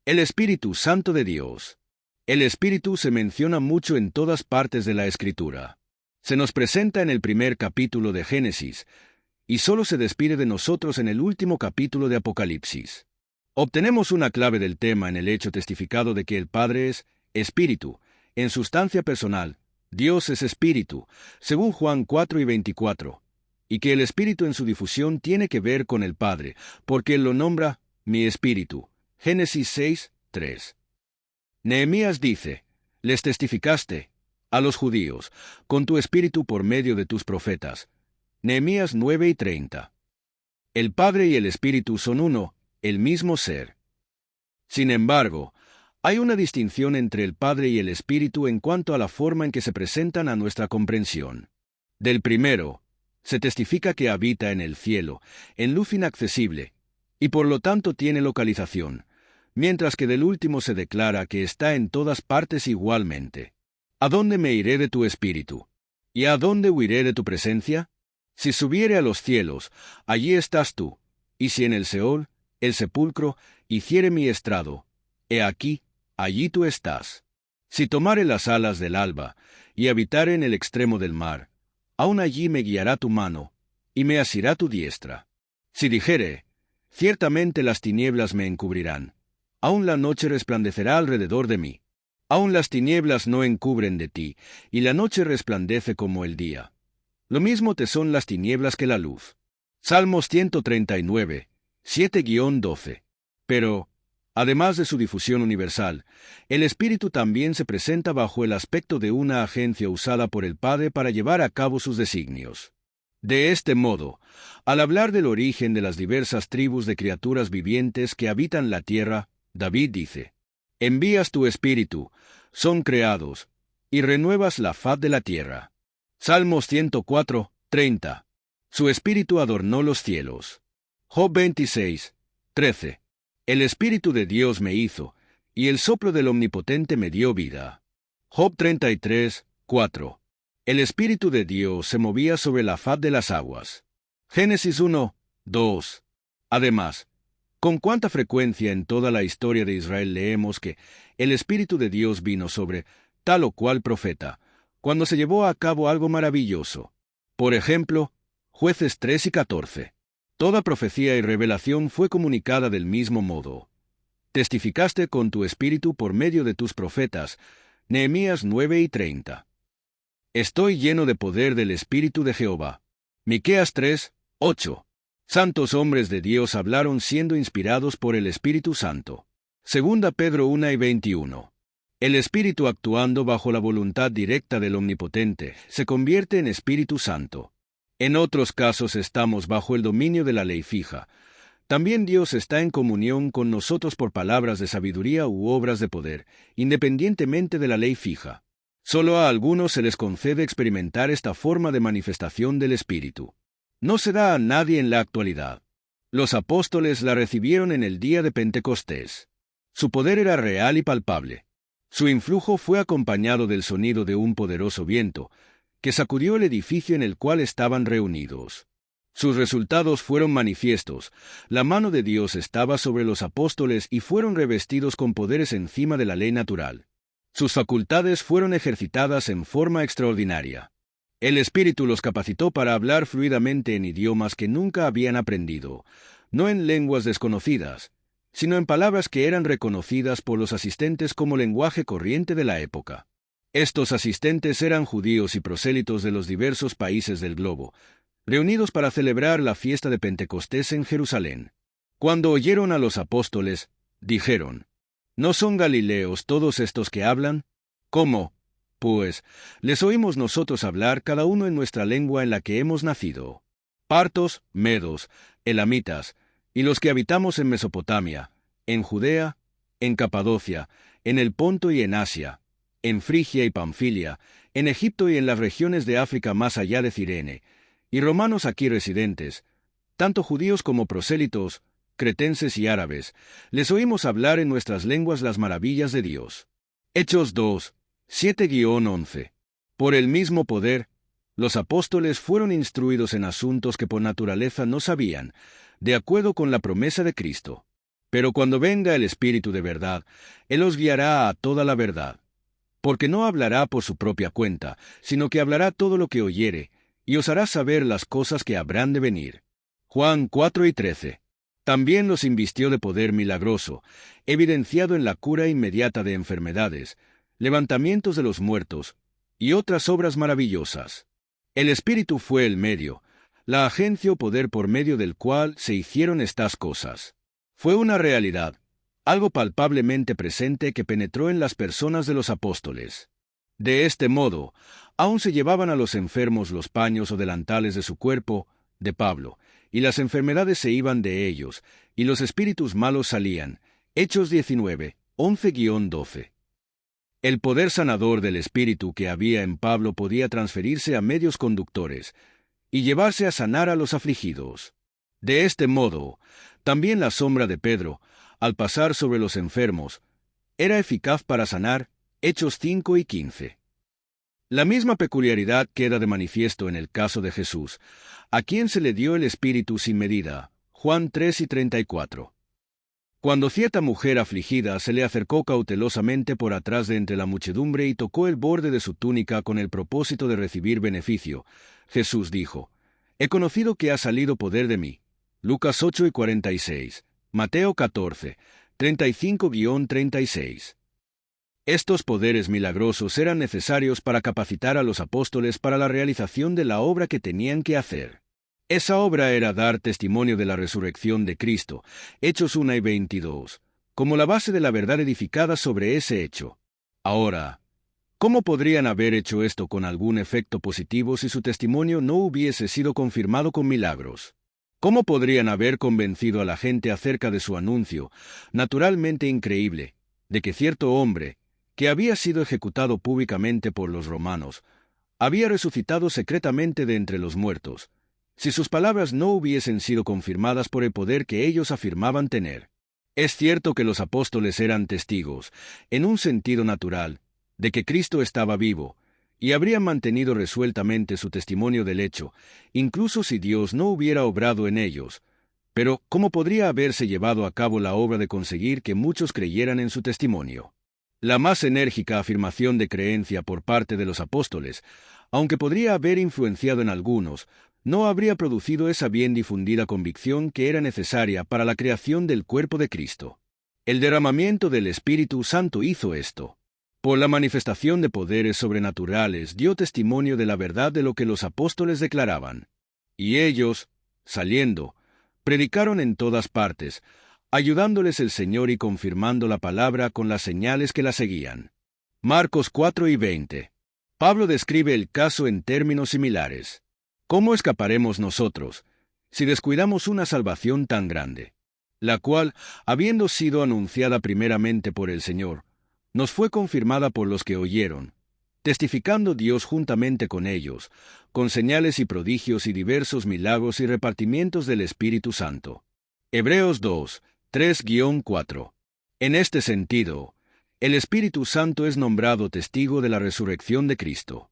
El Espíritu Santo de Dios. El Espíritu se menciona mucho en todas partes de la Escritura. Se nos presenta en el primer capítulo de Génesis, y solo se despide de nosotros en el último capítulo de Apocalipsis. Obtenemos una clave del tema en el hecho testificado de que el Padre es Espíritu, en sustancia personal. Dios es Espíritu, según Juan 4:24, y que el Espíritu en su difusión tiene que ver con el Padre, porque Él lo nombra mi Espíritu. Génesis 6:3. Nehemías dice, les testificaste a los judíos con tu Espíritu por medio de tus profetas. Nehemías 9:30. El Padre y el Espíritu son uno, el mismo ser. Sin embargo, hay una distinción entre el Padre y el Espíritu en cuanto a la forma en que se presentan a nuestra comprensión. Del primero, se testifica que habita en el cielo, en luz inaccesible, y por lo tanto tiene localización, mientras que del último se declara que está en todas partes igualmente. ¿A dónde me iré de tu Espíritu? ¿Y a dónde huiré de tu presencia? Si subiere a los cielos, allí estás tú, y si en el Seol, el sepulcro, hiciere mi estrado, he aquí, allí tú estás. Si tomare las alas del alba, y habitare en el extremo del mar, aun allí me guiará tu mano, y me asirá tu diestra. Si dijere, ciertamente las tinieblas me encubrirán, aun la noche resplandecerá alrededor de mí. Aun las tinieblas no encubren de ti, y la noche resplandece como el día. Lo mismo te son las tinieblas que la luz. Salmos 139, 7-12. Pero, además de su difusión universal, el Espíritu también se presenta bajo el aspecto de una agencia usada por el Padre para llevar a cabo sus designios. De este modo, al hablar del origen de las diversas tribus de criaturas vivientes que habitan la tierra, David dice, envías tu Espíritu, son creados, y renuevas la faz de la tierra. Salmos 104, 30. Su Espíritu adornó los cielos. Job 26, 13. El Espíritu de Dios me hizo, y el soplo del Omnipotente me dio vida. Job 33, 4. El Espíritu de Dios se movía sobre la faz de las aguas. Génesis 1, 2. Además, con cuánta frecuencia en toda la historia de Israel leemos que el Espíritu de Dios vino sobre tal o cual profeta, cuando se llevó a cabo algo maravilloso. Por ejemplo, Jueces 3:14. Toda profecía y revelación fue comunicada del mismo modo. Testificaste con tu Espíritu por medio de tus profetas. Nehemías 9:30. Estoy lleno de poder del Espíritu de Jehová. Miqueas 3:8. Santos hombres de Dios hablaron siendo inspirados por el Espíritu Santo. Segunda Pedro 1:21. El Espíritu actuando bajo la voluntad directa del Omnipotente se convierte en Espíritu Santo. En otros casos estamos bajo el dominio de la ley fija. También Dios está en comunión con nosotros por palabras de sabiduría u obras de poder, independientemente de la ley fija. Solo a algunos se les concede experimentar esta forma de manifestación del Espíritu. No se da a nadie en la actualidad. Los apóstoles la recibieron en el día de Pentecostés. Su poder era real y palpable. Su influjo fue acompañado del sonido de un poderoso viento, que sacudió el edificio en el cual estaban reunidos. Sus resultados fueron manifiestos. La mano de Dios estaba sobre los apóstoles y fueron revestidos con poderes encima de la ley natural. Sus facultades fueron ejercitadas en forma extraordinaria. El Espíritu los capacitó para hablar fluidamente en idiomas que nunca habían aprendido, no en lenguas desconocidas, sino en palabras que eran reconocidas por los asistentes como lenguaje corriente de la época. Estos asistentes eran judíos y prosélitos de los diversos países del globo, reunidos para celebrar la fiesta de Pentecostés en Jerusalén. Cuando oyeron a los apóstoles, dijeron, ¿no son galileos todos estos que hablan? ¿Cómo? Pues, les oímos nosotros hablar cada uno en nuestra lengua en la que hemos nacido. Partos, medos, elamitas, y los que habitamos en Mesopotamia, en Judea, en Capadocia, en el Ponto y en Asia, en Frigia y Panfilia, en Egipto y en las regiones de África más allá de Cirene, y romanos aquí residentes, tanto judíos como prosélitos, cretenses y árabes, les oímos hablar en nuestras lenguas las maravillas de Dios. Hechos 2, 7-11. Por el mismo poder, los apóstoles fueron instruidos en asuntos que por naturaleza no sabían, de acuerdo con la promesa de Cristo. Pero cuando venga el Espíritu de verdad, Él os guiará a toda la verdad. Porque no hablará por su propia cuenta, sino que hablará todo lo que oyere, y os hará saber las cosas que habrán de venir. Juan 4:13. También los invistió de poder milagroso, evidenciado en la cura inmediata de enfermedades, levantamientos de los muertos, y otras obras maravillosas. El Espíritu fue el medio, la agencia o poder por medio del cual se hicieron estas cosas. Fue una realidad, algo palpablemente presente que penetró en las personas de los apóstoles. De este modo, aún se llevaban a los enfermos los paños o delantales de su cuerpo, de Pablo, y las enfermedades se iban de ellos, y los espíritus malos salían. Hechos 19, 11-12. El poder sanador del Espíritu que había en Pablo podía transferirse a medios conductores, y llevarse a sanar a los afligidos. De este modo, también la sombra de Pedro, al pasar sobre los enfermos, era eficaz para sanar. Hechos 5:15. La misma peculiaridad queda de manifiesto en el caso de Jesús, a quien se le dio el Espíritu sin medida. Juan 3:34. Cuando cierta mujer afligida se le acercó cautelosamente por atrás de entre la muchedumbre y tocó el borde de su túnica con el propósito de recibir beneficio, Jesús dijo: «He conocido que ha salido poder de mí». Lucas 8:46, Mateo 14, 35-36. Estos poderes milagrosos eran necesarios para capacitar a los apóstoles para la realización de la obra que tenían que hacer. Esa obra era dar testimonio de la resurrección de Cristo, Hechos 1:22, como la base de la verdad edificada sobre ese hecho. Ahora, ¿cómo podrían haber hecho esto con algún efecto positivo si su testimonio no hubiese sido confirmado con milagros? ¿Cómo podrían haber convencido a la gente acerca de su anuncio, naturalmente increíble, de que cierto hombre, que había sido ejecutado públicamente por los romanos, había resucitado secretamente de entre los muertos, si sus palabras no hubiesen sido confirmadas por el poder que ellos afirmaban tener? Es cierto que los apóstoles eran testigos, en un sentido natural, de que Cristo estaba vivo, y habrían mantenido resueltamente su testimonio del hecho, incluso si Dios no hubiera obrado en ellos. Pero, ¿cómo podría haberse llevado a cabo la obra de conseguir que muchos creyeran en su testimonio? La más enérgica afirmación de creencia por parte de los apóstoles, aunque podría haber influenciado en algunos, no habría producido esa bien difundida convicción que era necesaria para la creación del cuerpo de Cristo. El derramamiento del Espíritu Santo hizo esto. Por la manifestación de poderes sobrenaturales dio testimonio de la verdad de lo que los apóstoles declaraban. Y ellos, saliendo, predicaron en todas partes, ayudándoles el Señor y confirmando la palabra con las señales que la seguían. Marcos 4:20. Pablo describe el caso en términos similares. ¿Cómo escaparemos nosotros, si descuidamos una salvación tan grande, la cual, habiendo sido anunciada primeramente por el Señor, nos fue confirmada por los que oyeron, testificando Dios juntamente con ellos, con señales y prodigios y diversos milagros y repartimientos del Espíritu Santo? Hebreos 2, 3-4. En este sentido, el Espíritu Santo es nombrado testigo de la resurrección de Cristo.